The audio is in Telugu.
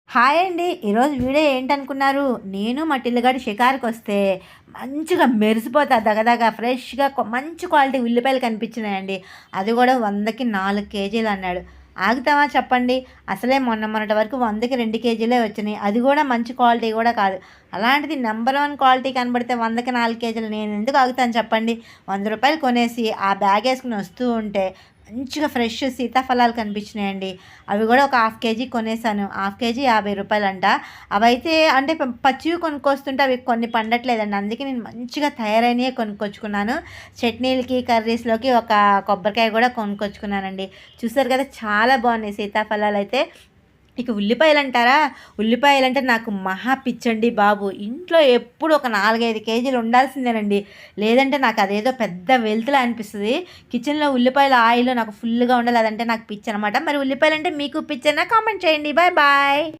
హాయ్ అండి. ఈరోజు వీడియో ఏంటనుకున్నారు? నేను మా టిల్లుగాడు షికారుకొస్తే మంచిగా మెరిసిపోతా దగదగ ఫ్రెష్‌గా మంచి క్వాలిటీ ఉల్లిపాయలు కనిపించినాయండి. అది కూడా 100కి 4 కేజీలు అన్నాడు. ఆగుతామా చెప్పండి? అసలే మొన్నటి వరకు 100కి 2 కేజీలే వచ్చినాయి. అది కూడా మంచి క్వాలిటీ కూడా కాదు. అలాంటిది నంబర్ 1 క్వాలిటీ కనబడితే 100కి 4 కేజీలు నేనెందుకు ఆగుతాను చెప్పండి? రూ. 100 కొనేసి ఆ బ్యాగ్ ఏసుకొని వస్తూ ఉంటే మంచిగా ఫ్రెష్ సీతాఫలాలు కనిపించినాయండి. అవి కూడా ఒక హాఫ్ కేజీ కొనేసాను. హాఫ్ కేజీ రూ. 50 అంట. అవైతే అంటే పచ్చివి కొనుక్కొస్తుంటే అవి కొన్ని పండట్లేదండి. అందుకే నేను మంచిగా తయారైనయే కొనుక్కొచ్చుకున్నాను. చట్నీలకి, కర్రీస్‌లోకి ఒక కొబ్బరికాయ కూడా కొనుక్కొచ్చుకున్నానండి. చూసారు కదా! చాలా బాగున్నాయి సీతాఫలాలైతే. ఇక ఉల్లిపాయలంటారా? ఉల్లిపాయలంటే నాకు మహా పిచ్చండి బాబు. ఇంట్లో ఎప్పుడు ఒక 4, 5 కేజీలు ఉండాల్సిందేనండి. లేదంటే నాకు అదేదో పెద్ద వెల్తులా అనిపిస్తది. కిచెన్‌లో ఉల్లిపాయల ఆయిల్ నాకు ఫుల్‌గా ఉండాలి. అదంటే నాకు పిచ్చనమాట. మరి ఉల్లిపాయలంటే మీకు పిచ్చేనా? కామెంట్ చేయండి. Bye bye.